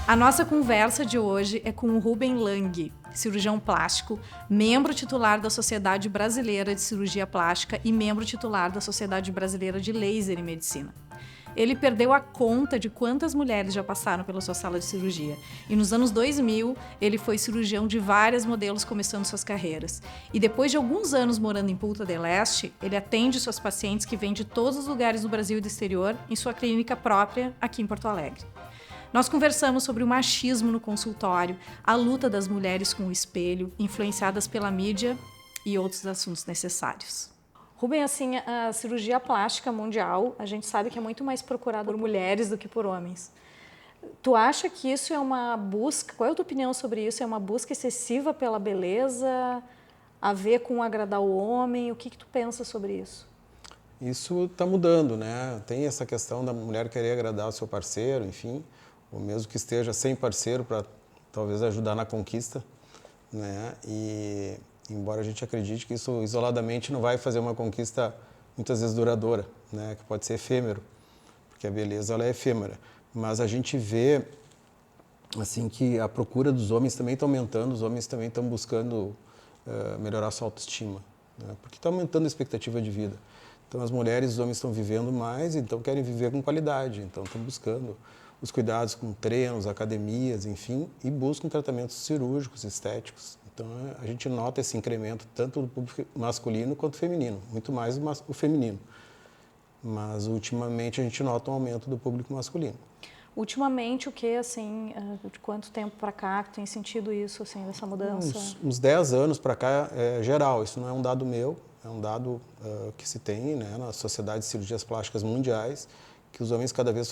A nossa conversa de hoje é com o Ruben Lang, cirurgião plástico, membro titular da Sociedade Brasileira de Cirurgia Plástica e membro titular da Sociedade Brasileira de Laser e Medicina. Ele perdeu a conta de quantas mulheres já passaram pela sua sala de cirurgia. E nos anos 2000, ele foi cirurgião de vários modelos começando suas carreiras. E depois de alguns anos morando em Punta del Este, ele atende suas pacientes que vêm de todos os lugares do Brasil e do exterior em sua clínica própria aqui em Porto Alegre. Nós conversamos sobre o machismo no consultório, a luta das mulheres com o espelho, influenciadas pela mídia e outros assuntos necessários. Ruben, assim, a cirurgia plástica mundial, a gente sabe que é muito mais procurada por mulheres do que por homens. Tu acha que isso é uma busca, qual é a tua opinião sobre isso? É uma busca excessiva pela beleza, a ver com agradar o homem? O que tu pensa sobre isso? Isso está mudando, né? Tem essa questão da mulher querer agradar o seu parceiro, enfim, ou mesmo que esteja sem parceiro para talvez ajudar na conquista, né? E embora a gente acredite que isso isoladamente não vai fazer uma conquista muitas vezes duradoura, né? Que pode ser efêmero, porque a beleza ela é efêmera. Mas a gente vê assim que a procura dos homens também está aumentando, os homens também estão buscando melhorar sua autoestima, né? Porque está aumentando a expectativa de vida. Então as mulheres e os homens estão vivendo mais, então querem viver com qualidade, então estão buscando os cuidados com treinos, academias, enfim, e buscam tratamentos cirúrgicos, estéticos. Então a gente nota esse incremento tanto do público masculino quanto feminino, muito mais o feminino. Mas ultimamente a gente nota um aumento do público masculino. Ultimamente, o que, assim, de quanto tempo para cá que tem sentido isso, assim, dessa mudança? Uns 10 anos para cá é geral, isso não é um dado meu, é um dado que se tem, né, na Sociedade de Cirurgias Plásticas Mundiais, que os homens cada vez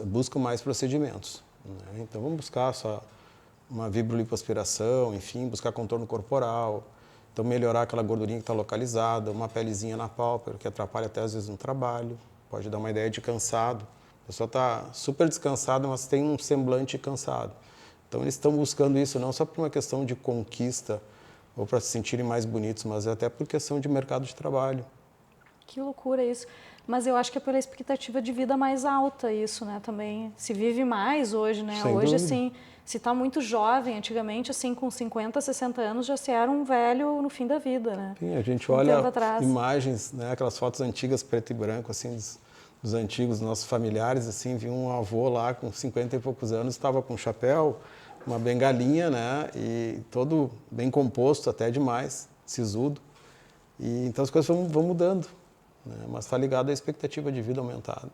buscam mais procedimentos, né? Então vamos buscar só uma vibrolipoaspiração, enfim, buscar contorno corporal, então melhorar aquela gordurinha que está localizada, uma pelezinha na pálpebra, que atrapalha até às vezes no trabalho, pode dar uma ideia de cansado. A pessoa está super descansada, mas tem um semblante cansado. Então eles estão buscando isso não só por uma questão de conquista ou para se sentirem mais bonitos, mas até por questão de mercado de trabalho. Que loucura isso. Mas eu acho que é pela expectativa de vida mais alta isso, né, também. Se vive mais hoje, né? Sem hoje, dúvida. assim, se está muito jovem, antigamente, assim, com 50, 60 anos, já se era um velho no fim da vida, né? Sim, a gente Um olha tempo atrás. imagens, né, aquelas fotos antigas, preto e branco, assim, dos antigos nossos familiares, assim, vi um avô lá com 50 e poucos anos, estava com um chapéu, uma bengalinha, né, e todo bem composto, até demais, sisudo. E então as coisas vão mudando, né, mas está ligado à expectativa de vida aumentada.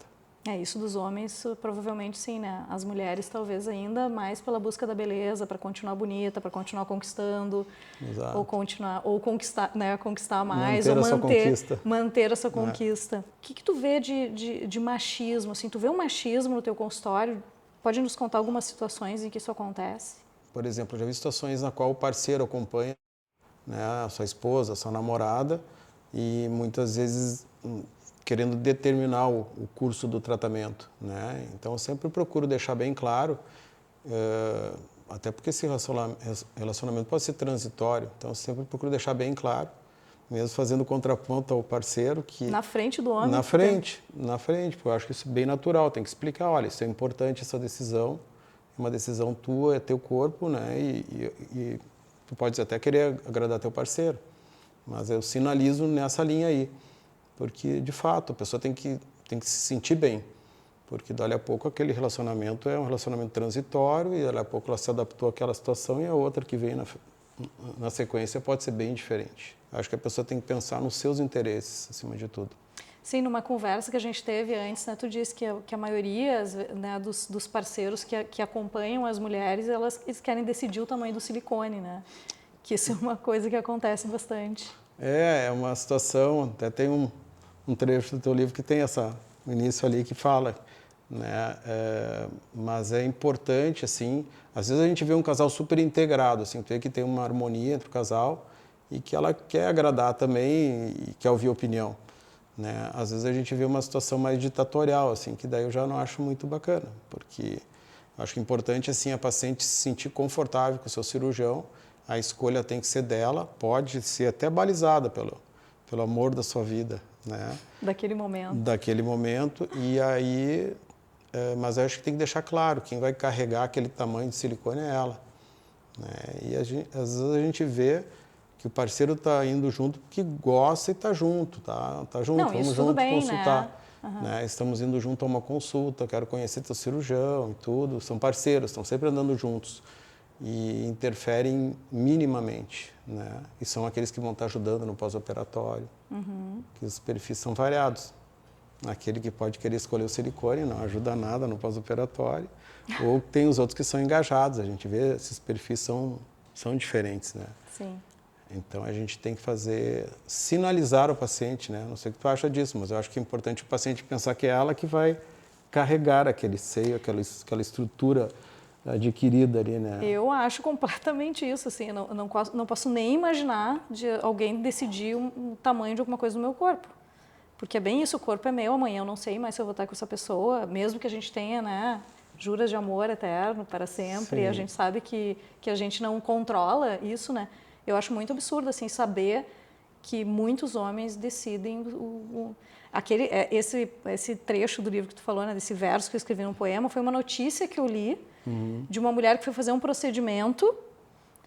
É, isso dos homens, provavelmente sim, né? As mulheres talvez ainda mais pela busca da beleza, para continuar bonita, para continuar conquistando, Exato. ou conquistar, né? Conquistar mais, Manter ou a sua conquista. manter essa conquista. O que tu vê de machismo, assim? Tu vê um machismo no teu consultório? Pode nos contar algumas situações em que isso acontece? Por exemplo, eu já vi situações na qual o parceiro acompanha, né, a sua esposa, a sua namorada, e muitas vezes querendo determinar o curso do tratamento, né? Então eu sempre procuro deixar bem claro, até porque esse relacionamento pode ser transitório, então eu sempre procuro deixar bem claro, mesmo fazendo contraponto ao parceiro que... Na frente do homem? Na frente, porque eu acho que isso é bem natural, tem que explicar, olha, isso é importante, essa decisão, é uma decisão tua, é teu corpo, né? E tu pode até querer agradar teu parceiro, mas eu sinalizo nessa linha aí, porque de fato a pessoa tem que se sentir bem, porque dali a pouco aquele relacionamento é um relacionamento transitório e dali a pouco ela se adaptou àquela situação e a outra que vem na sequência pode ser bem diferente. Acho que a pessoa tem que pensar nos seus interesses acima de tudo. Sim, numa conversa que a gente teve antes, né, tu disse que a maioria, né, dos parceiros que acompanham as mulheres, eles querem decidir o tamanho do silicone, né? Que isso é uma coisa que acontece bastante. É uma situação, até tem um trecho do teu livro que tem o início ali que fala, né? Mas é importante, assim, às vezes a gente vê um casal super integrado, assim, tu vê que tem uma harmonia entre o casal e que ela quer agradar também e quer ouvir opinião, né? Às vezes a gente vê uma situação mais ditatorial, assim, que daí eu já não acho muito bacana, porque acho que é importante, assim, a paciente se sentir confortável com o seu cirurgião, a escolha tem que ser dela, pode ser até balizada pelo amor da sua vida, né? Daquele momento. Daquele momento, e aí mas eu acho que tem que deixar claro, quem vai carregar aquele tamanho de silicone é ela. Né? E às vezes a gente vê que o parceiro está indo junto porque gosta e está junto, tá junto, Não, vamos isso tudo junto bem, consultar. né? Uhum. Né? Estamos indo junto a uma consulta, quero conhecer teu cirurgião e tudo. São parceiros, estão sempre andando juntos e interferem minimamente. Né? E são aqueles que vão estar ajudando no pós-operatório, que os perfis são variados. Aquele que pode querer escolher o silicone não ajuda nada no pós-operatório, ou tem os outros que são engajados. A gente vê esses perfis são diferentes, né? Sim. Então a gente tem que sinalizar o paciente, né? Não sei o que tu acha disso, mas eu acho que é importante o paciente pensar que é ela que vai carregar aquele seio, aquela estrutura adquirida ali, né? Eu acho completamente isso, assim, eu não posso nem imaginar de alguém decidir o tamanho de alguma coisa no meu corpo. Porque é bem isso, o corpo é meu, amanhã eu não sei mais se eu vou estar com essa pessoa, mesmo que a gente tenha, né, juras de amor eterno para sempre, e a gente sabe que a gente não controla isso, né? Eu acho muito absurdo, assim, saber que muitos homens decidem esse trecho do livro que tu falou, né, desse verso que eu escrevi num poema, foi uma notícia que eu li de uma mulher que foi fazer um procedimento,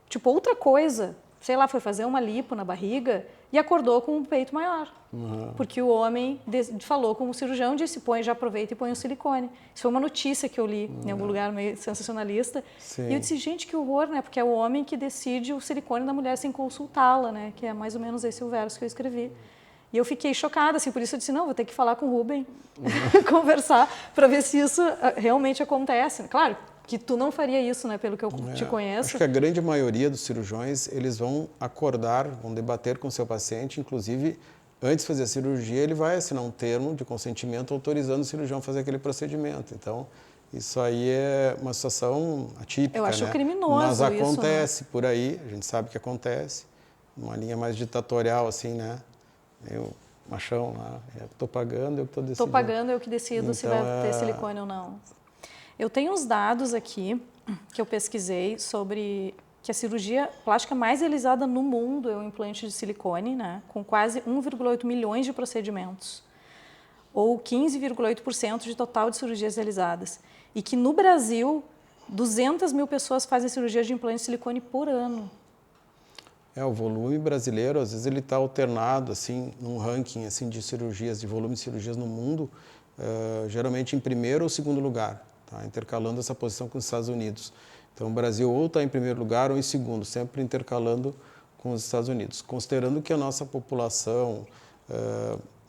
tipo outra coisa, sei lá, foi fazer uma lipo na barriga e acordou com um peito maior. Porque o homem falou com o cirurgião e disse, já aproveita e põe um silicone. Isso foi uma notícia que eu li em algum lugar meio sensacionalista. Sim. E eu disse, gente, que horror, né? Porque é o homem que decide o silicone da mulher sem consultá-la, né? Que é mais ou menos esse o verso que eu escrevi. E eu fiquei chocada, assim, por isso eu disse, não, vou ter que falar com o Rubem, conversar, para ver se isso realmente acontece. Claro, que tu não faria isso, né, pelo que eu te conheço. Acho que a grande maioria dos cirurgiões, eles vão acordar, vão debater com o seu paciente, inclusive, antes de fazer a cirurgia, ele vai assinar um termo de consentimento autorizando o cirurgião a fazer aquele procedimento. Então, isso aí é uma situação atípica, eu acho né? Criminoso mas acontece isso, né? por aí, a gente sabe que acontece. Uma linha mais ditatorial, assim, né? Eu, machão lá, estou pagando, eu que estou decidindo. Estou pagando, eu que decido então, se vai ter silicone ou não. Eu tenho uns dados aqui que eu pesquisei sobre que a cirurgia plástica mais realizada no mundo é o implante de silicone, né, com quase 1,8 milhões de procedimentos, ou 15,8% de total de cirurgias realizadas. E que no Brasil, 200 mil pessoas fazem cirurgia de implante de silicone por ano. O volume brasileiro, às vezes ele está alternado, assim, num ranking assim, de cirurgias, de volume de cirurgias no mundo, geralmente em primeiro ou segundo lugar, tá? Intercalando essa posição com os Estados Unidos. Então, o Brasil ou está em primeiro lugar ou em segundo, sempre intercalando com os Estados Unidos. Considerando que a nossa população,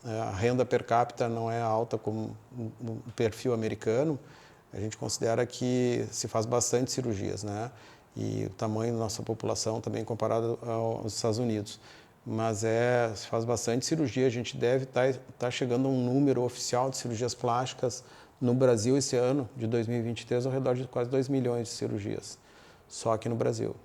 a renda per capita não é alta como no perfil americano, a gente considera que se faz bastante cirurgias, né? E o tamanho da nossa população também comparado aos Estados Unidos. Mas se faz bastante cirurgia, a gente deve estar chegando a um número oficial de cirurgias plásticas no Brasil esse ano, de 2023, ao redor de quase 2 milhões de cirurgias, só aqui no Brasil.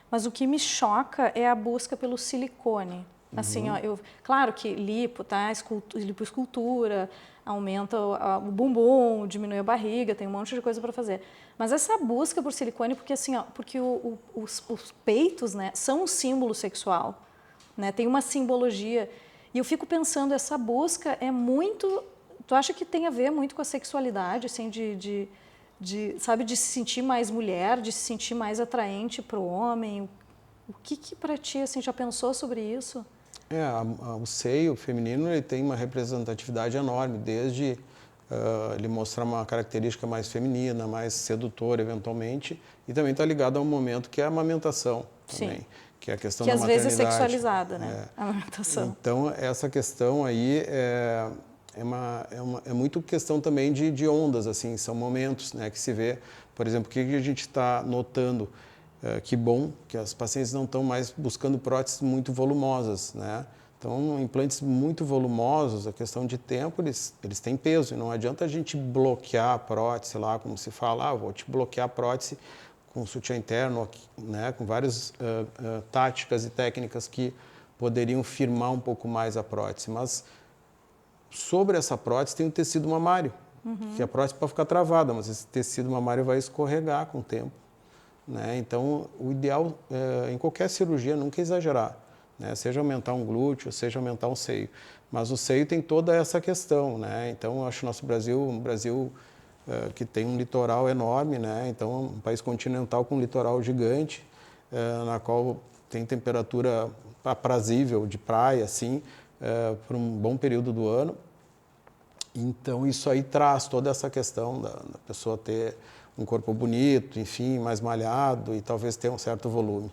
Mas o que me choca é a busca pelo silicone. Assim, ó, claro que lipo, tá? Lipoescultura, aumenta o bumbum, diminui a barriga, tem um monte de coisa para fazer. Mas essa busca por silicone, porque assim, ó, porque os peitos, né, são um símbolo sexual, né? Tem uma simbologia. E eu fico pensando, essa busca é muito... Tu acha que tem a ver muito com a sexualidade, assim, sabe, de se sentir mais mulher, de se sentir mais atraente para o homem? O que para ti, assim, já pensou sobre isso? O seio feminino ele tem uma representatividade enorme, desde ele mostrar uma característica mais feminina, mais sedutora, eventualmente, e também está ligado a um momento que é a amamentação também, Sim. que é a questão que da maternidade. Que às vezes é sexualizada, né? A amamentação. Então, essa questão aí é muito questão também de ondas, assim, são momentos, né, que se vê. Por exemplo, o que a gente está notando? Que bom que as pacientes não estão mais buscando próteses muito volumosas, né? Então, implantes muito volumosos, a questão de tempo, eles têm peso. E não adianta a gente bloquear a prótese lá, como se fala, vou te bloquear a prótese com sutiã interno, né? Com várias táticas e técnicas que poderiam firmar um pouco mais a prótese. Mas sobre essa prótese tem o tecido mamário, que a prótese pode ficar travada, mas esse tecido mamário vai escorregar com o tempo. Né? Então, o ideal em qualquer cirurgia nunca é exagerar, né? Seja aumentar um glúteo, seja aumentar um seio. Mas o seio tem toda essa questão, né? Então, eu acho que no Brasil que tem um litoral enorme, né? Então, um país continental com um litoral gigante, na qual tem temperatura aprazível de praia, assim, por um bom período do ano. Então, isso aí traz toda essa questão da pessoa ter um corpo bonito, enfim, mais malhado e talvez ter um certo volume.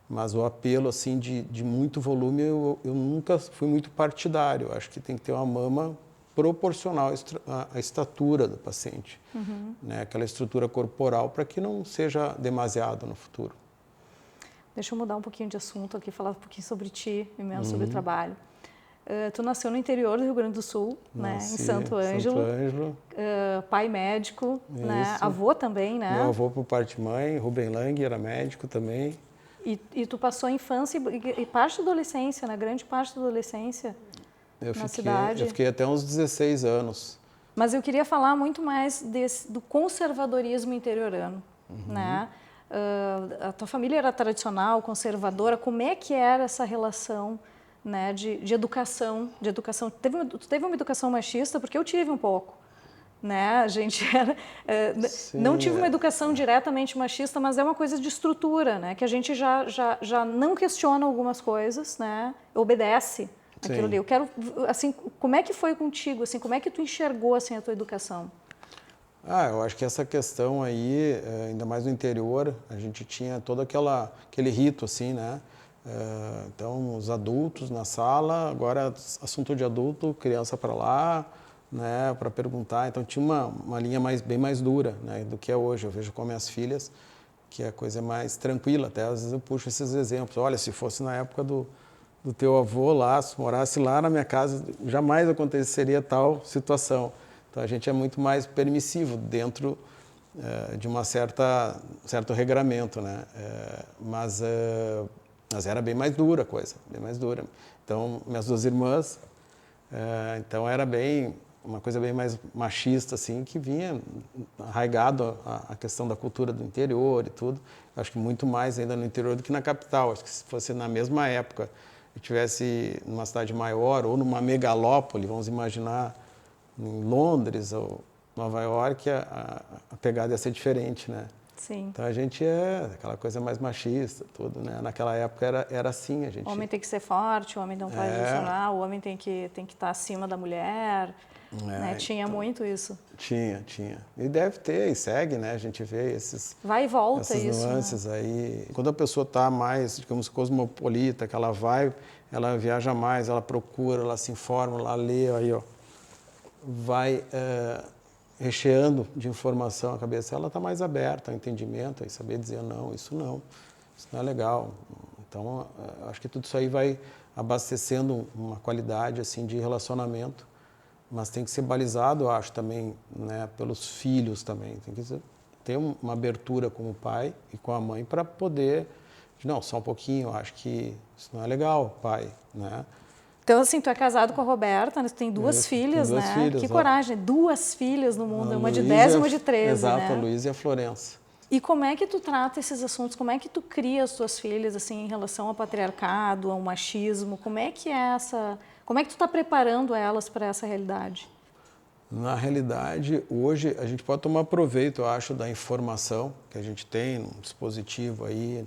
Mas o apelo, assim, de muito volume, eu nunca fui muito partidário. Acho que tem que ter uma mama proporcional à estatura do paciente, né? Aquela estrutura corporal, para que não seja demasiado no futuro. Deixa eu mudar um pouquinho de assunto aqui, falar um pouquinho sobre ti e menos sobre o trabalho. Tu nasceu no interior do Rio Grande do Sul, né, em Santo Ângelo. Santo Ângelo. Pai médico, né, avô também, né? Meu avô por parte de mãe, Rubem Lang, era médico também. E tu passou a infância e parte da adolescência, né? Grande parte da adolescência na cidade. Eu fiquei até uns 16 anos. Mas eu queria falar muito mais do conservadorismo interiorano, né? A tua família era tradicional, conservadora. Como é que era essa relação, né, de educação? Tu teve uma educação machista? Porque eu tive um pouco. Né? A gente era, não tive uma educação diretamente machista, mas é uma coisa de estrutura, né? Que a gente já não questiona algumas coisas, né? Obedece aquilo ali. Eu quero, assim, como é que foi contigo? Assim, como é que tu enxergou assim a tua educação? Eu acho que essa questão aí, ainda mais no interior, a gente tinha todo aquele rito, assim, né? Então, os adultos na sala, agora assunto de adulto, criança para lá, né, para perguntar. Então tinha uma linha bem mais dura, né, do que é hoje. Eu vejo com minhas filhas que a coisa é mais tranquila. Até às vezes eu puxo esses exemplos. Olha, se fosse na época do teu avô lá, se morasse lá na minha casa, jamais aconteceria tal situação. Então a gente é muito mais permissivo dentro de certo regramento, né? Mas era bem mais dura a coisa, bem mais dura. Então minhas duas irmãs, então era uma coisa bem mais machista, assim, que vinha arraigado a questão da cultura do interior e tudo. Eu acho que muito mais ainda no interior do que na capital. Acho que se fosse na mesma época, eu estivesse numa cidade maior ou numa megalópole, vamos imaginar, em Londres ou Nova York, a pegada ia ser diferente, né? Sim. Então a gente aquela coisa mais machista, tudo, né? Naquela época era assim, a gente... O homem tem que ser forte, o homem não pode funcionar, o homem tem que estar acima da mulher, né? Tinha então, muito isso. Tinha. E deve ter, e segue, né? A gente vê vai e volta essas isso, nuances, né? aí. Quando a pessoa está mais, digamos, cosmopolita, que ela viaja mais, ela procura, ela se informa, ela lê, aí, ó, vai recheando de informação a cabeça, ela está mais aberta ao entendimento, a saber dizer isso não é legal. Então, acho que tudo isso aí vai abastecendo uma qualidade assim de relacionamento, mas tem que ser balizado, eu acho, também, né, pelos filhos também. Tem que ter uma abertura com o pai e com a mãe para poder, não, só um pouquinho, eu acho que isso não é legal, pai, né? Então, assim, tu é casado com a Roberta, né? Tu tem duas filhas, duas né? filhas, que coragem, 2 filhas no mundo, uma de Luísa, 10 e uma de 13, exato, né? a Luísa e a Florença. E como é que tu trata esses assuntos? Como é que tu cria as tuas filhas, assim, em relação ao patriarcado, ao machismo? Como é que tu está preparando elas para essa realidade? Na realidade, hoje, a gente pode tomar proveito, eu acho, da informação que a gente tem num dispositivo aí,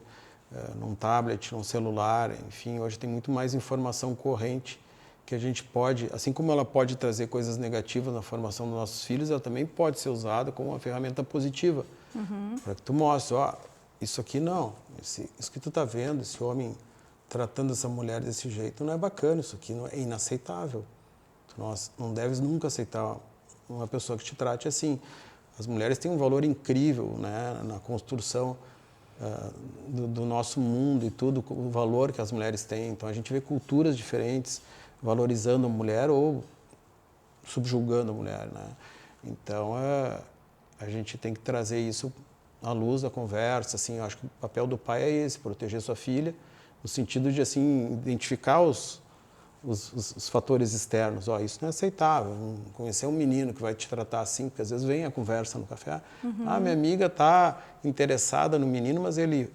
num tablet, num celular, enfim, hoje tem muito mais informação corrente que a gente pode, assim como ela pode trazer coisas negativas na formação dos nossos filhos, ela também pode ser usada como uma ferramenta positiva, para que tu mostre, ó, isso aqui não, isso que tu está vendo, esse homem tratando essa mulher desse jeito não é bacana, isso aqui é inaceitável. Tu não deves nunca aceitar uma pessoa que te trate assim. As mulheres têm um valor incrível, né, na construção do nosso mundo e tudo, o valor que as mulheres têm. Então a gente vê culturas diferentes valorizando a mulher ou subjugando a mulher, né? Então a gente tem que trazer isso à luz da conversa, assim. Eu acho que o papel do pai é esse, proteger sua filha, no sentido de, assim, identificar os fatores externos. Ó, isso não é aceitável. Conhecer um menino que vai te tratar assim, porque às vezes vem a conversa no café. Minha amiga está interessada no menino, mas ele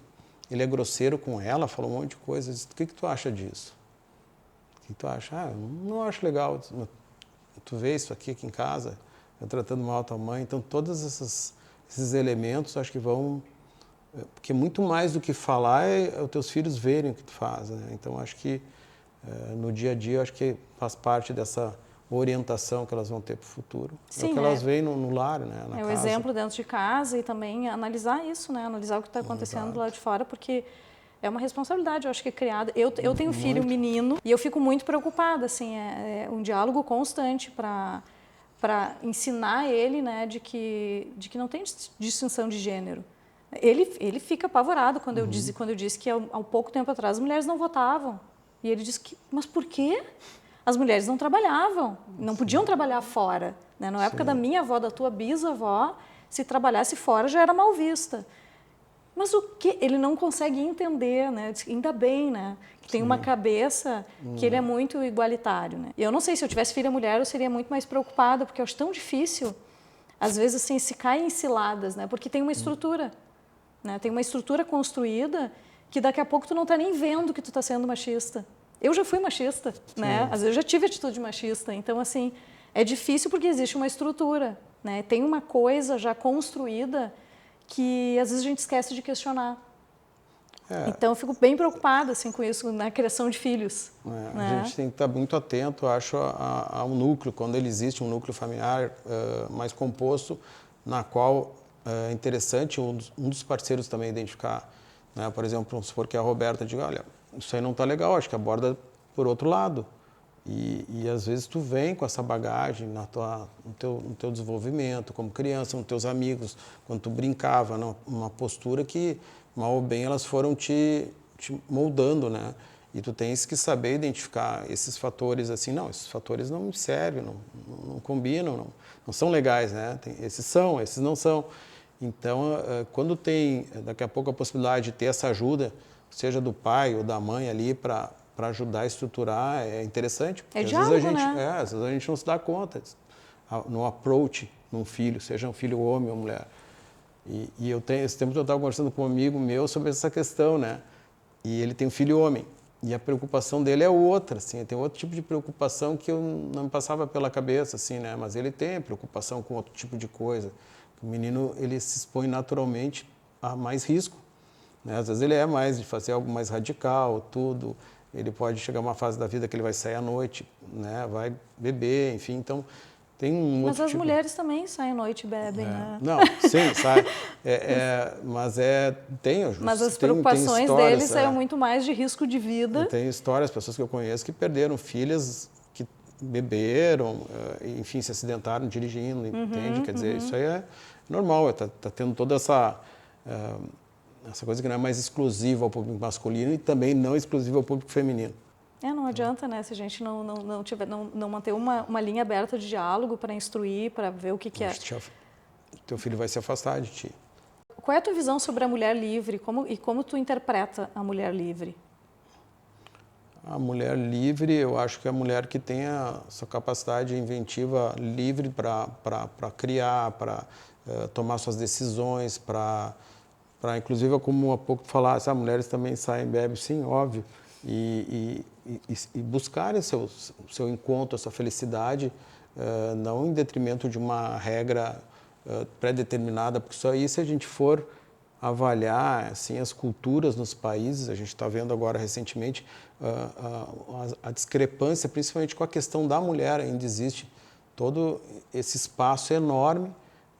é grosseiro com ela, falou um monte de coisas. O que tu acha disso? O que tu acha? Não acho legal. Tu vê isso aqui em casa? tratando mal a tua mãe. Então, todos esses elementos, acho que vão... Porque muito mais do que falar é os teus filhos verem o que tu faz, né? Então, acho que no dia a dia, acho que faz parte dessa orientação que elas vão ter para o futuro. Sim, é o que elas veem no lar, né? Na o casa. exemplo dentro de casa e também analisar isso, né? Analisar o que está acontecendo lá de fora, porque é uma responsabilidade, eu acho que criada. Eu tenho um filho menino e eu fico muito preocupada, assim, é um diálogo constante para ensinar ele, né, de que não tem distinção de gênero. Ele fica apavorado quando eu disse que há pouco tempo atrás as mulheres não votavam. E ele disse que, mas por quê? As mulheres não trabalhavam, não podiam trabalhar fora. Né? Na época da minha avó, da tua bisavó, se trabalhasse fora já era mal vista. Mas o que? Ele não consegue entender, né? Diz, ainda bem, né? Que tem uma cabeça que ele é muito igualitário, né? E eu não sei, se eu tivesse filha mulher, eu seria muito mais preocupada, porque eu acho tão difícil, às vezes, assim, se cai em ciladas, né? Porque tem uma estrutura, né? Tem uma estrutura construída que daqui a pouco tu não está nem vendo que tu está sendo machista. Eu já fui machista, né? Às vezes eu já tive atitude machista. Então, assim, é difícil porque existe uma estrutura, né? Tem uma coisa já construída que às vezes a gente esquece de questionar. Então, eu fico bem preocupada assim, com isso, na criação de filhos. Né? A gente tem que estar muito atento, acho, ao núcleo, quando ele existe um núcleo familiar mais composto, na qual é interessante um dos parceiros também identificar. Né? Por exemplo, vamos supor que a Roberta diga, olha, isso aí não está legal, acho que aborda por outro lado. E às vezes tu vem com essa bagagem no teu desenvolvimento como criança, nos teus amigos, quando tu brincava, numa postura que, mal ou bem, elas foram te moldando, né? E tu tens que saber identificar esses fatores assim, não, esses fatores não me servem, não combinam, não são legais, né? Esses são, esses não são. Então, quando tem, daqui a pouco, a possibilidade de ter essa ajuda, seja do pai ou da mãe ali para ajudar a estruturar, é interessante. Porque diálogo, às vezes né? às vezes a gente não se dá conta no approach num filho, seja um filho homem ou mulher. E esse tempo eu estava conversando com um amigo meu sobre essa questão, né? E ele tem um filho homem. E a preocupação dele é outra, assim, tem outro tipo de preocupação que eu não me passava pela cabeça, assim, né? Mas ele tem preocupação com outro tipo de coisa. O menino, ele se expõe naturalmente a mais risco, né? Às vezes ele é mais de fazer algo mais radical, tudo. Ele pode chegar a uma fase da vida que ele vai sair à noite, né? Vai beber, enfim, então tem um outro Mas as tipo... mulheres também saem à noite e bebem, né? Não, sim, sai. Mas as preocupações tem deles eram muito mais de risco de vida. Tem histórias, pessoas que eu conheço que perderam filhas que beberam, enfim, se acidentaram dirigindo, entende? Quer dizer, isso aí é normal, tá tendo toda essa coisa que não é mais exclusiva ao público masculino e também não exclusiva ao público feminino. Não adianta, né, se a gente não manter uma linha aberta de diálogo para instruir, para ver o que é. Teu filho vai se afastar de ti. Qual é a tua visão sobre a mulher livre e como tu interpreta a mulher livre? A mulher livre, eu acho que é a mulher que tem a sua capacidade inventiva livre para criar, para tomar suas decisões, para inclusive, como há pouco falasse, as mulheres também saem, bebem, sim, óbvio. E buscarem seu encontro, a sua felicidade, não em detrimento de uma regra pré-determinada, porque só aí, se a gente for avaliar assim, as culturas nos países, a gente está vendo agora recentemente a discrepância, principalmente com a questão da mulher, ainda existe todo esse espaço enorme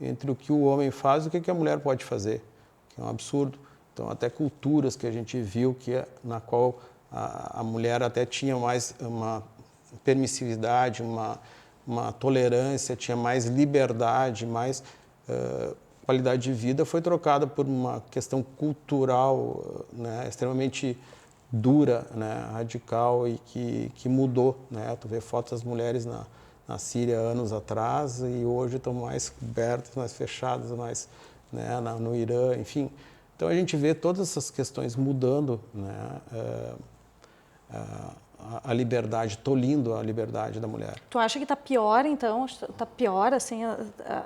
entre o que o homem faz e o que a mulher pode fazer, que é um absurdo. Então, até culturas que a gente viu na qual a mulher até tinha mais uma permissividade, uma tolerância, tinha mais liberdade, mais qualidade de vida, foi trocada por uma questão cultural, né, extremamente dura, né, radical e que mudou. Né? Tu vê fotos das mulheres na Síria anos atrás e hoje estão mais cobertas, mais fechadas, mais, né, no Irã, enfim. Então a gente vê todas essas questões mudando, né, a liberdade, tolindo a liberdade da mulher. Tu acha que está pior, então? Está pior, assim,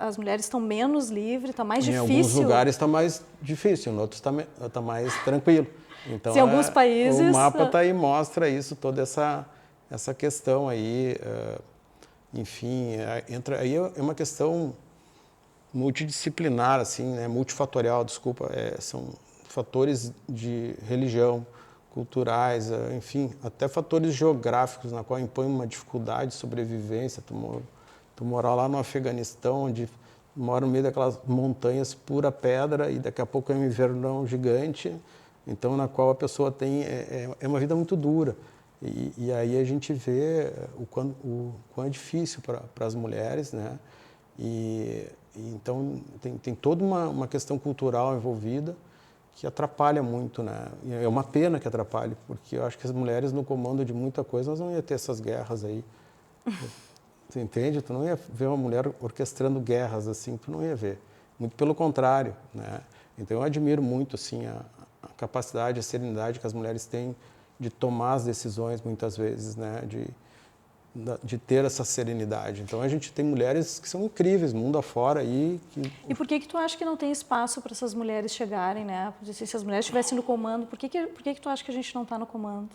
as mulheres estão menos livres, está mais difícil? Em alguns lugares está mais difícil, em outros está mais tranquilo. Então, em alguns países... O mapa está aí, mostra isso, toda essa questão aí. enfim, entra aí é uma questão multidisciplinar, assim, né? Multifatorial, desculpa, são fatores de religião, culturais, enfim, até fatores geográficos, na qual impõe uma dificuldade de sobrevivência. Tu morar lá no Afeganistão, onde mora no meio daquelas montanhas pura pedra e daqui a pouco é um invernão gigante, então na qual a pessoa tem é uma vida muito dura. E aí a gente vê o quão é difícil para as mulheres, né? Então tem toda uma questão cultural envolvida que atrapalha muito, né? E é uma pena que atrapalhe, porque eu acho que as mulheres no comando de muita coisa, nós não ia ter essas guerras aí. Você entende? Tu não ia ver uma mulher orquestrando guerras assim, tu não ia ver. Muito pelo contrário, né? Então eu admiro muito assim a capacidade, a serenidade que as mulheres têm de tomar as decisões muitas vezes, né? De ter essa serenidade. Então a gente tem mulheres que são incríveis, mundo afora aí. E por que tu acha que não tem espaço para essas mulheres chegarem, né? Se as mulheres estivessem no comando, por que tu acha que a gente não está no comando?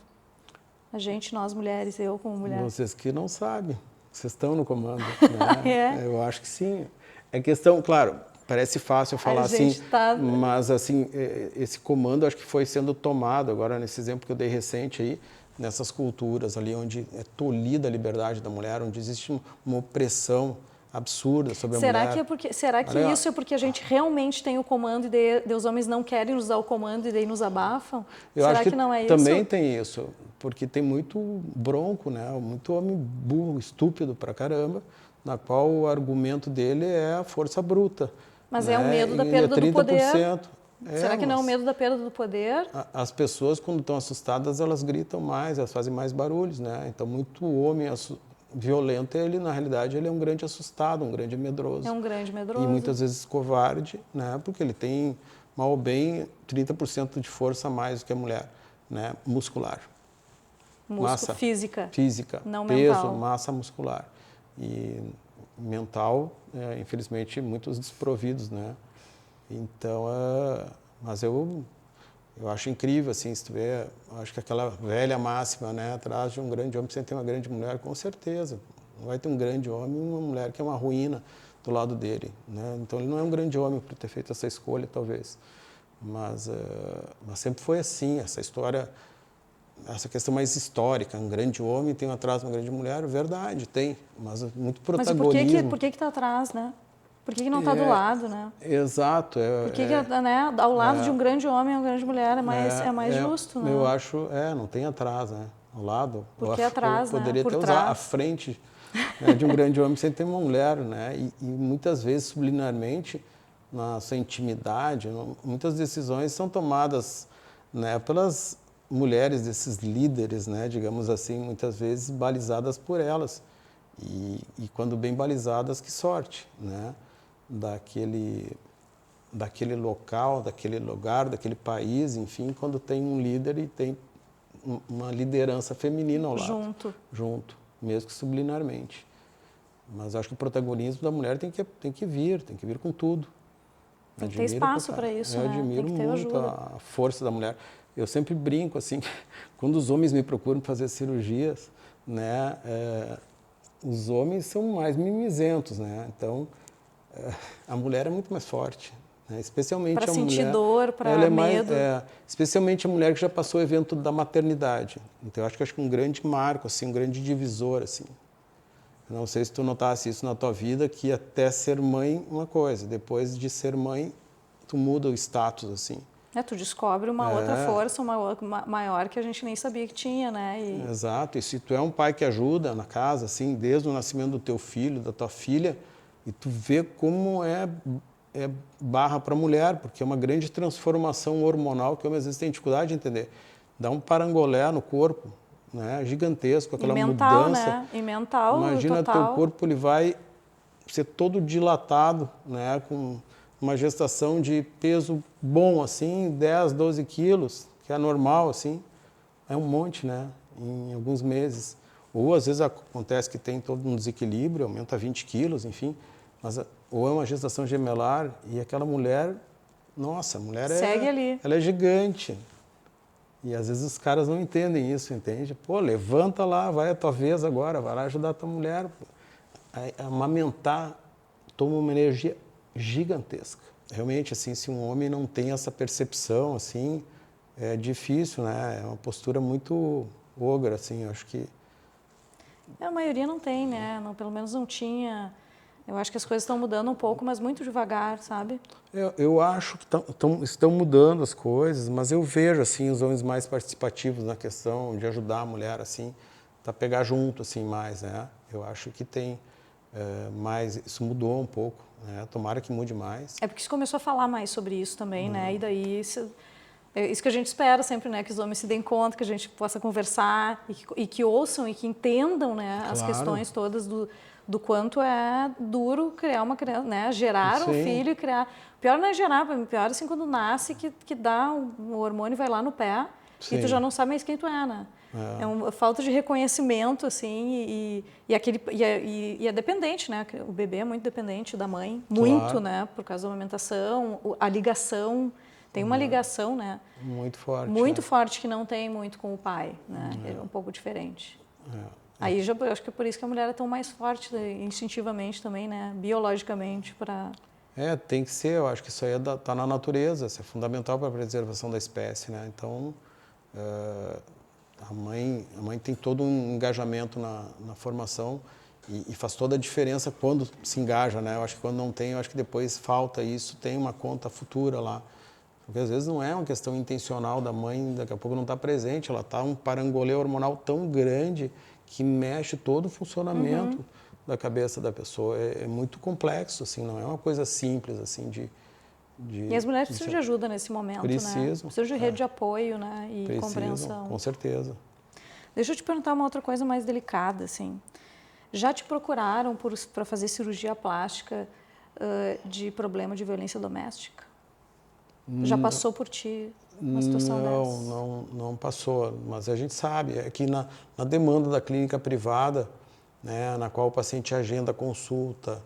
A gente, nós mulheres, eu como mulher. Vocês que não sabem, vocês estão no comando, né? Eu acho que sim. É questão, claro, parece fácil falar assim, mas assim, esse comando acho que foi sendo tomado agora nesse exemplo que eu dei recente aí, nessas culturas ali onde é tolhida a liberdade da mulher, onde existe uma opressão absurda sobre a mulher. Será que isso é porque a gente realmente tem o comando e os homens não querem nos dar o comando e daí nos abafam? Eu acho que não é também isso? Tem isso, porque tem muito bronco, né? Muito homem burro, estúpido pra caramba, na qual o argumento dele é a força bruta. Mas né? É o medo da perda do poder. Será que não é o medo da perda do poder? As pessoas, quando estão assustadas, elas gritam mais, elas fazem mais barulhos, né? Então, muito homem violento, ele, na realidade, ele é um grande assustado, um grande medroso. É um grande medroso. E muitas vezes covarde, né? Porque ele tem, mal ou bem, 30% de força a mais do que a mulher, né? Muscular. Massa. Física. Não peso, mental. Massa muscular. E mental, infelizmente, muitos desprovidos, né? Então, mas eu acho incrível, assim, se tu vê, acho que aquela velha máxima, né, atrás de um grande homem, você tem uma grande mulher, com certeza. Não vai ter um grande homem e uma mulher que é uma ruína do lado dele, né? Então, ele não é um grande homem por ter feito essa escolha, talvez. Mas sempre foi assim, essa história, essa questão mais histórica, um grande homem tem atrás uma grande mulher, verdade, tem, mas muito protagonismo. Mas por que está atrás, né? Por que não está do lado, né? Exato. Né, ao lado de um grande homem e uma grande mulher é mais justo, né? Eu acho, não tem atrás, né? Ao lado. Porque atrás, né? Poderia até usar a frente, né, de um grande homem sem ter uma mulher, né? E muitas vezes, subliminarmente, na sua intimidade, muitas decisões são tomadas, né, pelas mulheres desses líderes, né? Digamos assim, muitas vezes balizadas por elas. E quando bem balizadas, que sorte, né? Daquele local, daquele lugar, daquele país, enfim, quando tem um líder e tem uma liderança feminina ao lado. Junto, mesmo que subliminarmente. Mas acho que o protagonismo da mulher tem que vir com tudo. Tem que ter espaço para isso, né? Eu admiro muito a força da mulher. Eu sempre brinco, assim, quando os homens me procuram fazer cirurgias, né? Os homens são mais mimizentos, né? Então, a mulher é muito mais forte, né? Especialmente a mulher... Para sentir dor, para medo. Especialmente a mulher que já passou o evento da maternidade. Então, eu acho que um grande marco, assim, um grande divisor, assim. Eu não sei se tu notasse isso na tua vida, que até ser mãe, uma coisa. Depois de ser mãe, tu muda o status, assim. Tu descobre uma outra força, uma maior que a gente nem sabia que tinha, né? Exato. E se tu é um pai que ajuda na casa, assim, desde o nascimento do teu filho, da tua filha, e tu vê como é barra para a mulher, porque é uma grande transformação hormonal que o homem às vezes tem dificuldade de entender. Dá um parangolé no corpo, né? Gigantesco, aquela mudança. Né? E mental, imagina, total. teu corpo ele vai ser todo dilatado, né? Com uma gestação de peso bom, assim, 10, 12 quilos, que é normal, assim, é um monte, né, em alguns meses. Ou, às vezes, acontece que tem todo um desequilíbrio, aumenta 20 quilos, enfim, mas ou é uma gestação gemelar e aquela mulher, nossa, a mulher segue ali. Ela é gigante. E, às vezes, os caras não entendem isso, entende? Pô, levanta lá, vai a tua vez agora, vai lá ajudar a tua mulher, pô. amamentar toma uma energia gigantesca. Realmente, assim, se um homem não tem essa percepção, assim, é difícil, né? É uma postura muito ogra, assim, eu acho que... A maioria não tem, né? Não, pelo menos não tinha. Eu acho que as coisas estão mudando um pouco, mas muito devagar, sabe? Eu acho que estão mudando as coisas, mas eu vejo, assim, os homens mais participativos na questão de ajudar a mulher, assim, a pegar junto, assim, mais, né? Eu acho que tem mais... Isso mudou um pouco, né? Tomara que mude mais. É porque se começou a falar mais sobre isso também, né? E daí... É isso que a gente espera sempre, né? Que os homens se deem conta, que a gente possa conversar e que ouçam e que entendam, né? As questões todas do quanto é duro criar uma criança, né? Gerar um filho e criar... Pior não é gerar, pior assim quando nasce, que dá o hormônio vai lá no pé e tu já não sabe mais quem tu é, né? É uma falta de reconhecimento, assim, e é dependente, né? O bebê é muito dependente da mãe, muito, né? Por causa da amamentação, a ligação... Tem uma ligação, né? Muito forte. Muito forte que não tem muito com o pai, né? É um pouco diferente. Aí eu acho que é por isso que a mulher é tão mais forte instintivamente também, né? Biologicamente para... Tem que ser. Eu acho que isso aí tá na natureza. Isso é fundamental para a preservação da espécie, né? Então, a mãe tem todo um engajamento na formação e faz toda a diferença quando se engaja, né? Eu acho que quando não tem, eu acho que depois falta isso. Tem uma conta futura lá. Porque às vezes não é uma questão intencional da mãe, daqui a pouco não está presente, ela está um parangolê hormonal tão grande que mexe todo o funcionamento da cabeça da pessoa. É muito complexo, assim, não é uma coisa simples, assim, E as mulheres precisam de ajuda nesse momento, né? Precisam de rede de apoio, né? E compreensão. Com certeza. Deixa eu te perguntar uma outra coisa mais delicada, assim. Já te procuraram para fazer cirurgia plástica de problema de violência doméstica? Já passou por ti uma situação dessa? Não passou, mas a gente sabe, é que na demanda da clínica privada, né, na qual o paciente agenda consulta,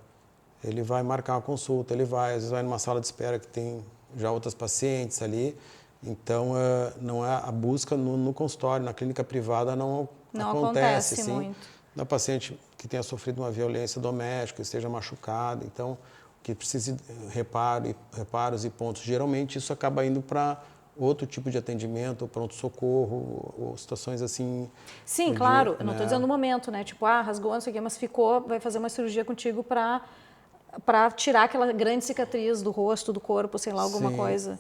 ele vai marcar uma consulta, às vezes vai numa sala de espera que tem já outras pacientes ali, então não é a busca no consultório, na clínica privada não acontece assim, muito. Da paciente que tenha sofrido uma violência doméstica, esteja machucada, então que precise de reparos e pontos. Geralmente isso acaba indo para outro tipo de atendimento, pronto-socorro, ou situações assim... Sim, claro, eu não estou dizendo no momento, né? Tipo, rasgou, não sei o quê, mas vai fazer uma cirurgia contigo para tirar aquela grande cicatriz do rosto, do corpo, sei lá, alguma coisa.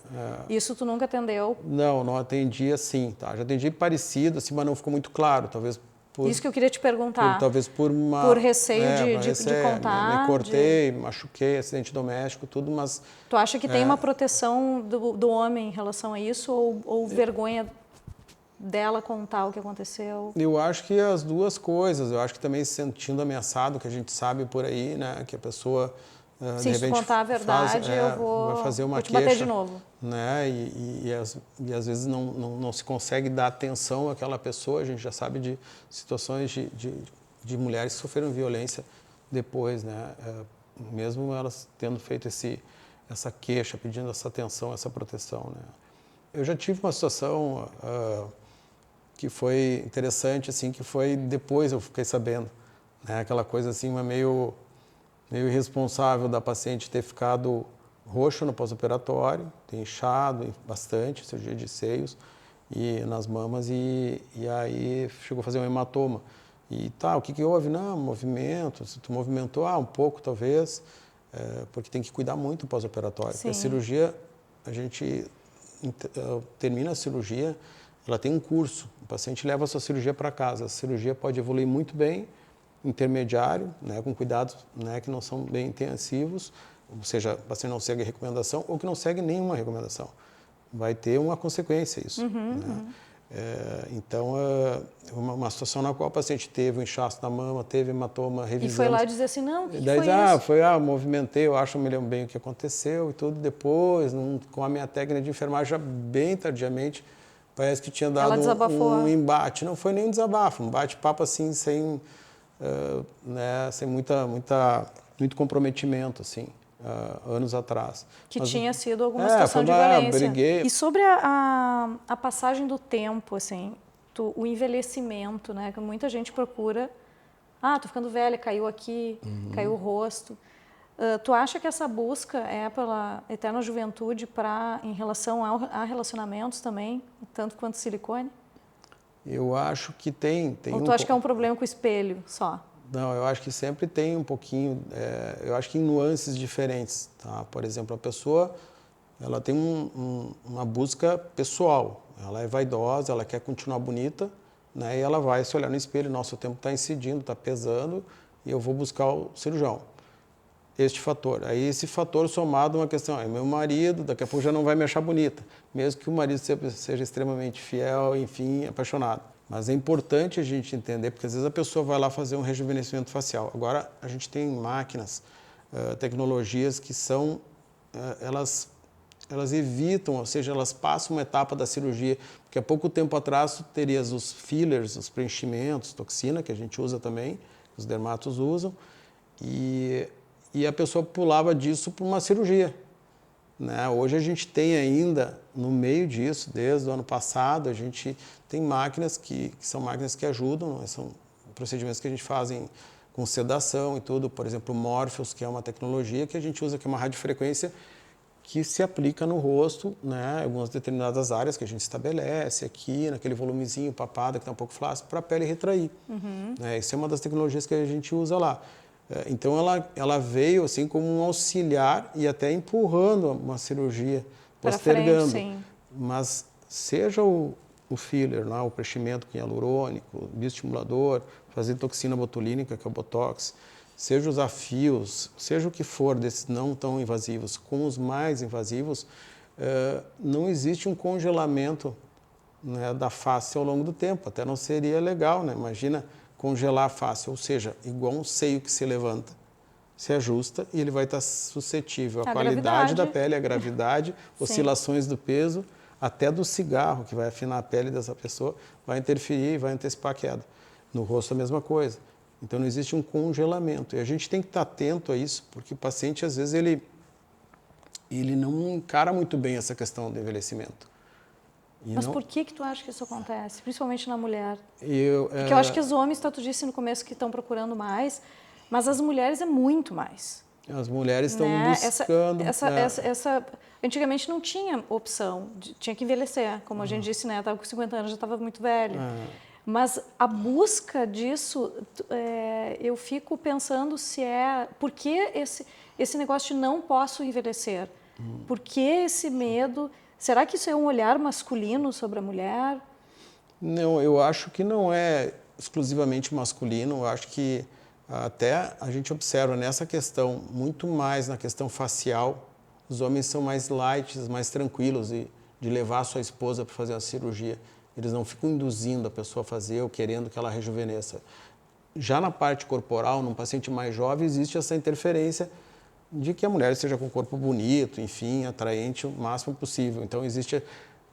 Isso tu nunca atendeu? Não atendi assim, tá? Já atendi parecido, assim, mas não ficou muito claro, talvez... Isso que eu queria te perguntar. Talvez por receio de contar. Me cortei, machuquei, acidente doméstico, tudo, mas... Tu acha que tem uma proteção do homem em relação a isso ou vergonha dela contar o que aconteceu? Eu acho que as duas coisas. Eu acho que também se sentindo ameaçado, que a gente sabe por aí, né, que a pessoa... Se tu contar a verdade, vai fazer uma te queixa, bater de novo. Né? E às vezes não se consegue dar atenção àquela pessoa. A gente já sabe de situações de mulheres que sofreram violência depois, né? Mesmo elas tendo feito essa queixa, pedindo essa atenção, essa proteção. Né? Eu já tive uma situação que foi interessante, assim, que foi depois eu fiquei sabendo. Né? Aquela coisa assim, meio irresponsável da paciente ter ficado roxa no pós-operatório, ter inchado bastante, cirurgia de seios e nas mamas e aí chegou a fazer um hematoma. E o que houve? Não, movimento, se tu movimentou, um pouco talvez, porque tem que cuidar muito do pós-operatório. Porque a cirurgia, a gente termina a cirurgia, ela tem um curso, o paciente leva a sua cirurgia para casa, a cirurgia pode evoluir muito bem, intermediário, né, com cuidados, né, que não são bem intensivos, ou seja, o paciente não segue a recomendação ou que não segue nenhuma recomendação. Vai ter uma consequência isso. Né? Então, uma situação na qual o paciente teve um inchaço na mama, teve hematoma, revisamos. E foi lá dizer assim, não, o que daí, foi isso? Movimentei, eu acho que me lembro bem o que aconteceu e tudo. Depois, com a minha técnica de enfermagem, já bem tardiamente, parece que tinha dado um embate. Não foi nem um desabafo, um bate-papo assim, sem muito comprometimento, assim, anos atrás. Mas tinha sido alguma situação de violência. Briguei. E sobre a passagem do tempo, assim, o envelhecimento, né, que muita gente procura Ah, tô ficando velha, caiu aqui, caiu o rosto. Tu acha que essa busca é pela eterna juventude em relação a relacionamentos também, tanto quanto silicone? Eu acho que tem Ou tu acha que é um problema com o espelho só? Não, eu acho que sempre tem um pouquinho, eu acho que em nuances diferentes, tá? Por exemplo, a pessoa, ela tem uma busca pessoal, ela é vaidosa, ela quer continuar bonita, né? E ela vai se olhar no espelho, nosso tempo está incidindo, está pesando, e eu vou buscar o cirurgião. Este fator. Aí esse fator somado a uma questão, meu marido, daqui a pouco já não vai me achar bonita, mesmo que o marido seja extremamente fiel, enfim, apaixonado. Mas é importante a gente entender, porque às vezes a pessoa vai lá fazer um rejuvenescimento facial. Agora a gente tem máquinas, tecnologias que são, elas evitam, ou seja, elas passam uma etapa da cirurgia, porque há pouco tempo atrás tu terias os fillers, os preenchimentos, toxina, que a gente usa também, que os dermatos usam, e a pessoa pulava disso para uma cirurgia. Né? Hoje a gente tem ainda, no meio disso, desde o ano passado, a gente tem máquinas que são máquinas que ajudam, né? São procedimentos que a gente faz com sedação e tudo, por exemplo, o Morpheus, que é uma tecnologia que a gente usa, que é uma radiofrequência que se aplica no rosto, né? Em algumas determinadas áreas que a gente estabelece aqui, naquele volumezinho, papada, que está um pouco flácido, para a pele retrair. Né? Isso é uma das tecnologias que a gente usa lá. Então ela veio assim como um auxiliar e até empurrando uma cirurgia, postergando. Frente, sim. Mas seja o filler, lá, o preenchimento com hialurônico, o bioestimulador, fazer toxina botulínica, que é o Botox, seja usar fios, seja o que for desses não tão invasivos, com os mais invasivos, não existe um congelamento, né, da face ao longo do tempo. Até não seria legal, né? Imagina congelar a face, ou seja, igual um seio que se levanta, se ajusta e ele vai estar suscetível à qualidade da pele, à gravidade, oscilações do peso, até do cigarro, que vai afinar a pele dessa pessoa, vai interferir e vai antecipar a queda. No rosto a mesma coisa. Então não existe um congelamento. E a gente tem que estar atento a isso, porque o paciente, às vezes, ele não encara muito bem essa questão do envelhecimento. Mas por que tu acha que isso acontece, principalmente na mulher? Porque eu acho que os homens, tu disse no começo que estão procurando mais, mas as mulheres é muito mais. As mulheres estão né? buscando... Antigamente não tinha opção, tinha que envelhecer. Como a gente disse, né? Estava com 50 anos, já estava muito velho. Mas a busca disso, eu fico pensando se por que esse negócio de não posso envelhecer? Por que esse medo? Será que isso é um olhar masculino sobre a mulher? Não, eu acho que não é exclusivamente masculino. Eu acho que até a gente observa nessa questão, muito mais na questão facial, os homens são mais light, mais tranquilos de levar a sua esposa para fazer a cirurgia. Eles não ficam induzindo a pessoa a fazer ou querendo que ela rejuvenesça. Já na parte corporal, num paciente mais jovem, existe essa interferência de que a mulher esteja com o corpo bonito, enfim, atraente o máximo possível. Então existe,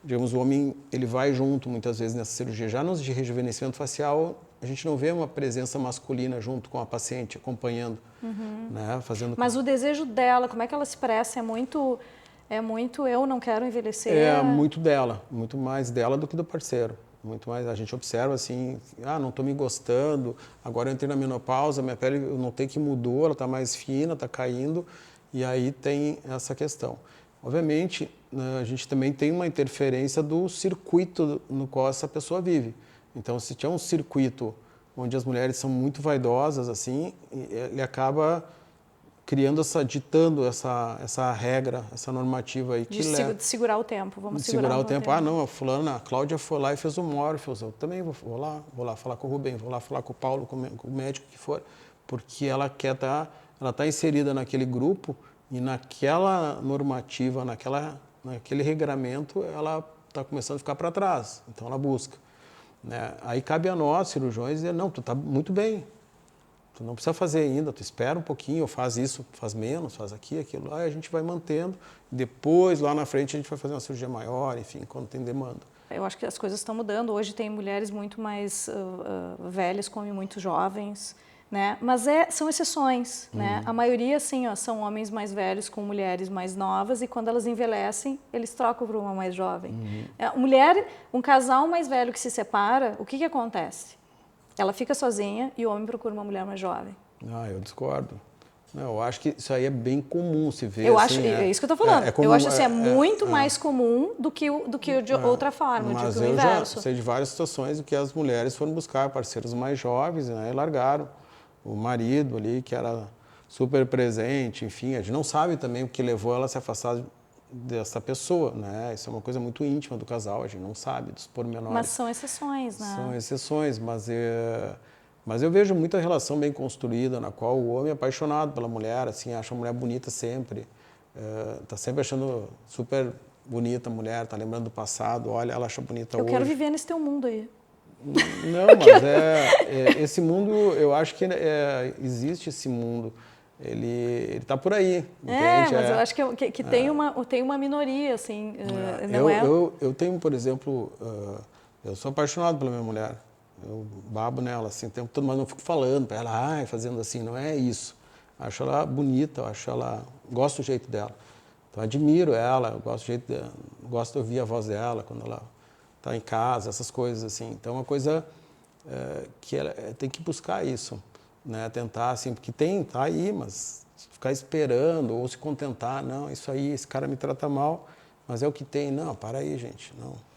digamos, o homem, ele vai junto muitas vezes nessa cirurgia. Já nos de rejuvenescimento facial, a gente não vê uma presença masculina junto com a paciente, acompanhando, né, fazendo... Mas o desejo dela, como é que ela se expressa? É muito eu não quero envelhecer? É muito dela, muito mais dela do que do parceiro. Muito mais, a gente observa assim, não estou me gostando, agora eu entrei na menopausa, minha pele eu notei que mudou, ela está mais fina, está caindo, e aí tem essa questão. Obviamente, a gente também tem uma interferência do circuito no qual essa pessoa vive. Então, se tiver um circuito onde as mulheres são muito vaidosas, assim, ele acaba ditando essa regra, essa normativa aí que de segurar o tempo, vamos segurar o tempo. Não, a fulana, a Cláudia foi lá e fez o Morpheus, eu também vou lá falar com o Rubem, vou lá falar com o Paulo, com o médico que for, porque ela ela está inserida naquele grupo e naquela normativa, naquele regramento, ela está começando a ficar para trás, então ela busca. Né? Aí cabe a nós, cirurgiões, dizer, não, tu está muito bem, tu não precisa fazer ainda, tu espera um pouquinho, ou faz isso, faz menos, faz aquilo lá, e a gente vai mantendo. Depois, lá na frente, a gente vai fazer uma cirurgia maior, enfim, quando tem demanda. Eu acho que as coisas estão mudando. Hoje tem mulheres muito mais velhas, como muito jovens, né? Mas são exceções, né? A maioria, sim, são homens mais velhos com mulheres mais novas, e quando elas envelhecem, eles trocam por uma mais jovem. Um casal mais velho que se separa, o que acontece? Ela fica sozinha e o homem procura uma mulher mais jovem. Ah, eu discordo. Não, eu acho que isso aí é bem comum se ver. Eu assim, acho, é isso que eu estou falando. comum, eu acho assim, é muito mais comum do que de outra forma, mas de que o eu inverso. já sei de várias situações em que as mulheres foram buscar parceiros mais jovens, né, e largaram o marido ali, que era super presente, enfim. A gente não sabe também o que levou ela a se afastar dessa pessoa, né? Isso é uma coisa muito íntima do casal, a gente não sabe dos pormenores. Mas são exceções, né? São exceções, mas eu vejo muita relação bem construída, na qual o homem é apaixonado pela mulher, assim, acha a mulher bonita sempre, tá sempre achando super bonita a mulher, tá lembrando do passado, olha, ela acha bonita hoje. Eu quero viver nesse teu mundo aí. Não, mas esse mundo, eu acho que existe esse mundo. Ele tá por aí, entende? Mas eu acho que tem uma minoria, assim, não eu tenho, por exemplo, eu sou apaixonado pela minha mulher. Eu babo nela, assim, o tempo todo, mas não fico falando para ela, fazendo assim, não é isso. Acho ela bonita, gosto do jeito dela. Então, admiro ela, gosto do jeito dela, gosto de ouvir a voz dela quando ela está em casa, essas coisas, assim. Então, é uma coisa que ela tem que buscar isso, né? Tentar, assim, porque tá aí, mas ficar esperando ou se contentar, não, isso aí, esse cara me trata mal, mas é o que tem. Não, para aí, gente, não.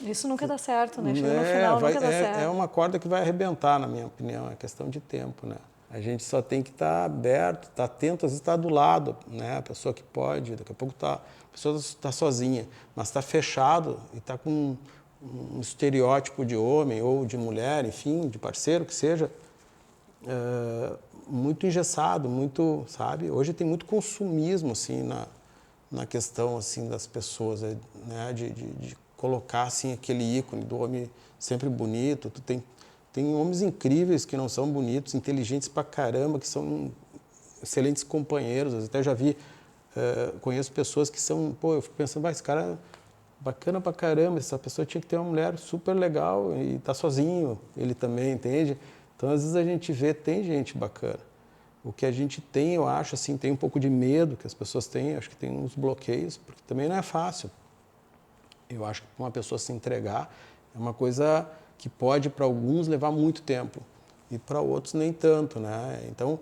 Isso nunca dá certo, né? Chega no final, nunca dá certo. É uma corda que vai arrebentar, na minha opinião, é questão de tempo, né? A gente só tem que estar aberto, estar atento, às vezes estar do lado, né? A pessoa que pode, daqui a pouco a pessoa está sozinha, mas está fechado e está com um estereótipo de homem ou de mulher, enfim, de parceiro, que seja, muito engessado, muito, sabe? Hoje tem muito consumismo, assim, na questão, assim, das pessoas, né? De colocar, assim, aquele ícone do homem sempre bonito. Tem homens incríveis que não são bonitos, inteligentes pra caramba, que são excelentes companheiros. Eu até já vi, conheço pessoas que são, eu fico pensando, esse cara é bacana pra caramba, essa pessoa tinha que ter uma mulher super legal e tá sozinho, ele também, entende? Então, às vezes a gente vê, tem gente bacana. O que a gente tem, eu acho, assim, tem um pouco de medo que as pessoas têm, acho que tem uns bloqueios, porque também não é fácil. Eu acho que uma pessoa se entregar é uma coisa que pode, para alguns, levar muito tempo e para outros nem tanto, né? Então,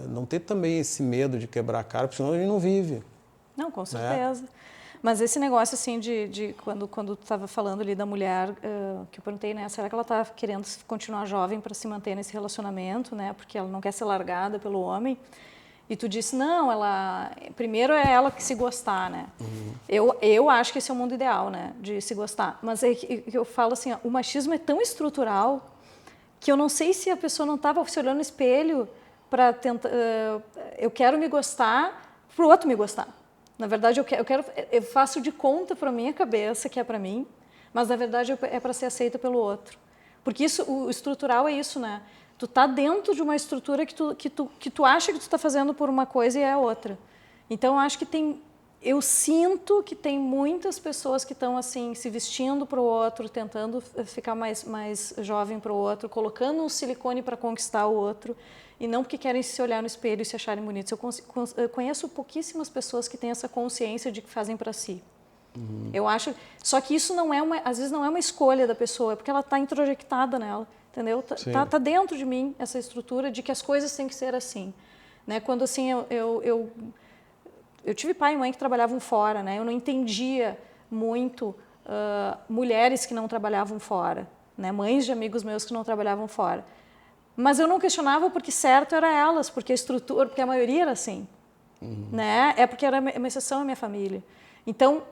não ter também esse medo de quebrar a cara, porque senão a gente não vive. Não, com certeza. Né? Mas esse negócio, assim, de quando tu estava falando ali da mulher, que eu perguntei, né? Será que ela está querendo continuar jovem para se manter nesse relacionamento, né? Porque ela não quer ser largada pelo homem. E tu disse, não, primeiro é ela que se gostar, né? Uhum. Eu acho que esse é o mundo ideal, né? De se gostar. Mas eu falo assim, ó, o machismo é tão estrutural que eu não sei se a pessoa não estava se olhando no espelho para tentar... eu quero me gostar para o outro me gostar. Na verdade, eu faço de conta para minha cabeça que é para mim, mas na verdade é para ser aceita pelo outro. Porque o estrutural é isso, né? Tu tá dentro de uma estrutura que tu acha que tu está fazendo por uma coisa e é outra. Então, eu sinto que tem muitas pessoas que estão assim se vestindo para o outro, tentando ficar mais jovem para o outro, colocando um silicone para conquistar o outro, e não porque querem se olhar no espelho e se acharem bonitos. Eu conheço pouquíssimas pessoas que têm essa consciência de que fazem para si. Uhum. Eu acho, só que isso às vezes não é uma escolha da pessoa, é porque ela está introjectada nela. Entendeu? Tá dentro de mim essa estrutura de que as coisas têm que ser assim, né? Quando assim eu tive pai e mãe que trabalhavam fora, né? Eu não entendia muito mulheres que não trabalhavam fora, né? Mães de amigos meus que não trabalhavam fora, mas eu não questionava porque certo era elas, porque a estrutura, porque a maioria era assim, né? É porque era uma exceção à minha família. Então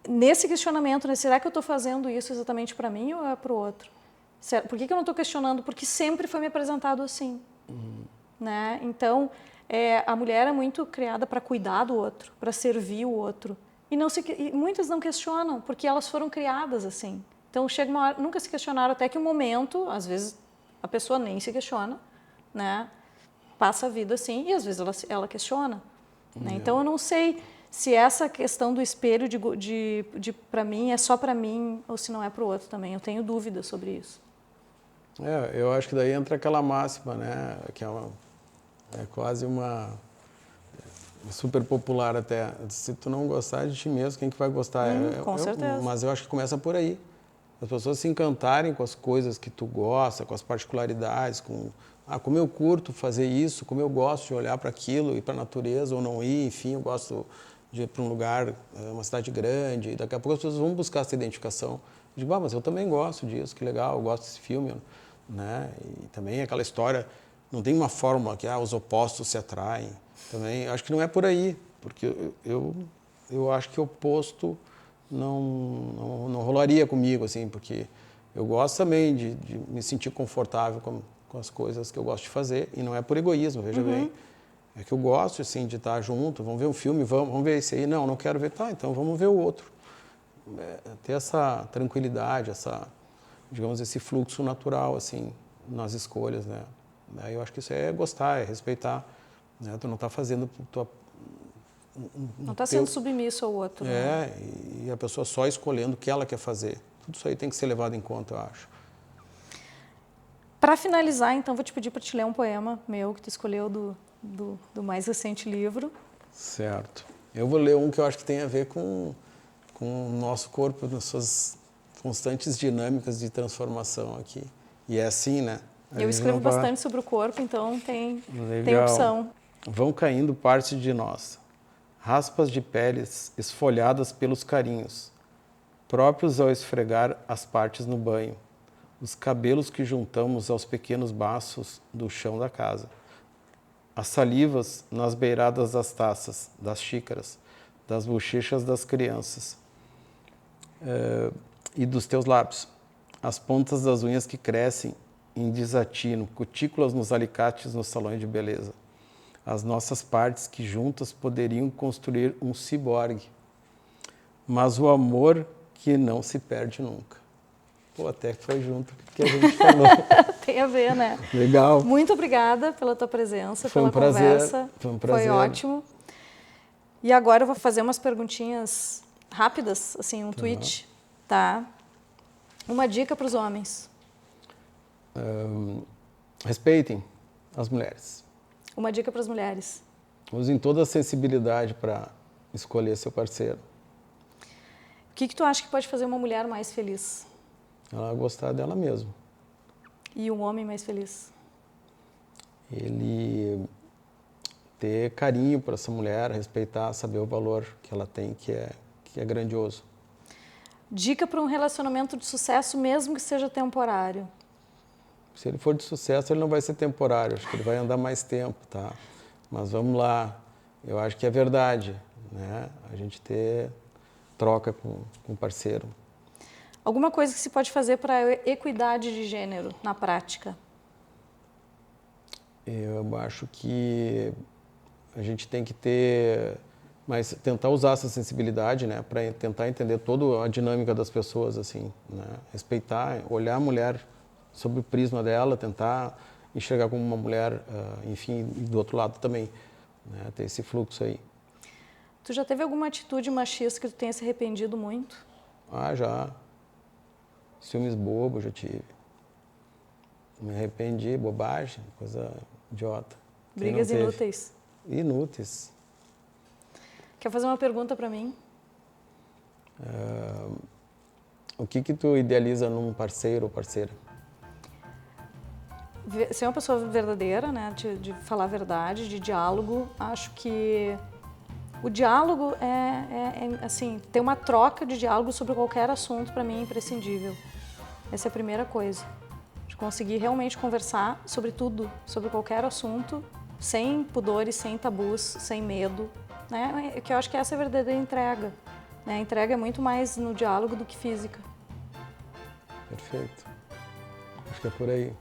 nesse questionamento, né? Será que eu estou fazendo isso exatamente para mim ou é para o outro? Por que eu não estou questionando? Porque sempre foi me apresentado assim. Né? Então, a mulher é muito criada para cuidar do outro, para servir o outro. E muitas não questionam, porque elas foram criadas assim. Então, chega uma hora, nunca se questionaram, até que um momento, às vezes, a pessoa nem se questiona, né? Passa a vida assim, e às vezes ela questiona. Né? Então, eu não sei se essa questão do espelho para mim é só para mim ou se não é para o outro também. Eu tenho dúvidas sobre isso. Eu acho que daí entra aquela máxima, né, que é quase uma super popular até. Se tu não gostar de ti mesmo, quem que vai gostar? Com certeza. Mas eu acho que começa por aí, as pessoas se encantarem com as coisas que tu gosta, com as particularidades, como eu curto fazer isso, como eu gosto de olhar para aquilo, ir para a natureza ou não ir, enfim, eu gosto de ir para um lugar, uma cidade grande, e daqui a pouco as pessoas vão buscar essa identificação. Eu digo, mas eu também gosto disso, que legal, eu gosto desse filme, né? E também aquela história, não tem uma fórmula que os opostos se atraem. Também acho que não é por aí, porque eu acho que o oposto não rolaria comigo, assim, porque eu gosto também de me sentir confortável com as coisas que eu gosto de fazer, e não é por egoísmo, veja bem. É que eu gosto, assim, de estar junto, vamos ver um filme, vamos ver esse aí. Não quero ver, tá, então vamos ver o outro. Ter essa tranquilidade, digamos, esse fluxo natural, assim, nas escolhas, né? Eu acho que isso é gostar, é respeitar, né? Tu não está fazendo não está sendo submisso ao outro. Né? E a pessoa só escolhendo o que ela quer fazer. Tudo isso aí tem que ser levado em conta, eu acho. Para finalizar, então, vou te pedir para te ler um poema meu que tu escolheu do mais recente livro. Certo. Eu vou ler um que eu acho que tem a ver com o nosso corpo, nas suas constantes dinâmicas de transformação aqui. E é assim, né? Eu escrevo bastante sobre o corpo, então tem opção. Vão caindo partes de nós, raspas de peles esfolhadas pelos carinhos, próprios ao esfregar as partes no banho, os cabelos que juntamos aos pequenos baços do chão da casa, as salivas nas beiradas das taças, das xícaras, das bochechas das crianças e dos teus lábios, as pontas das unhas que crescem em desatino, cutículas nos alicates nos salões de beleza, as nossas partes que juntas poderiam construir um ciborgue, mas o amor que não se perde nunca. Pô, até que foi junto que a gente falou. Tem a ver, né? Legal. Muito obrigada pela tua presença, Foi pela um prazer. conversa. Foi um prazer. Foi ótimo. E agora eu vou fazer umas perguntinhas rápidas, assim, um tweet, tá? Uma dica para os homens. Respeitem as mulheres. Uma dica para as mulheres. Usem toda a sensibilidade para escolher seu parceiro. O que tu acha que pode fazer uma mulher mais feliz? Ela gostar dela mesma. E um homem mais feliz? Ele ter carinho por essa mulher, respeitar, saber o valor que ela tem, que é grandioso. Dica para um relacionamento de sucesso, mesmo que seja temporário. Se ele for de sucesso, ele não vai ser temporário, acho que ele vai andar mais tempo, tá? Mas vamos lá, eu acho que é verdade, né? A gente ter troca com o parceiro. Alguma coisa que se pode fazer para equidade de gênero na prática? Eu acho que a gente tem que mas tentar usar essa sensibilidade, né, para tentar entender toda a dinâmica das pessoas, assim, né? Respeitar, olhar a mulher sob o prisma dela, tentar enxergar como uma mulher, enfim, do outro lado também, né, ter esse fluxo aí. Tu já teve alguma atitude machista que tu tenha se arrependido muito? Já. Ciúmes bobo já tive. Me arrependi, bobagem, coisa idiota. Brigas inúteis? Inúteis. Quer fazer uma pergunta para mim? O que tu idealiza num parceiro ou parceira? Ser uma pessoa verdadeira, né, de falar a verdade, de diálogo. Acho que o diálogo assim, ter uma troca de diálogo sobre qualquer assunto para mim é imprescindível. Essa é a primeira coisa. De conseguir realmente conversar sobre tudo, sobre qualquer assunto, sem pudores, sem tabus, sem medo, né? Que eu acho que essa é a verdadeira entrega, né? A entrega é muito mais no diálogo do que física. Perfeito. Acho que é por aí.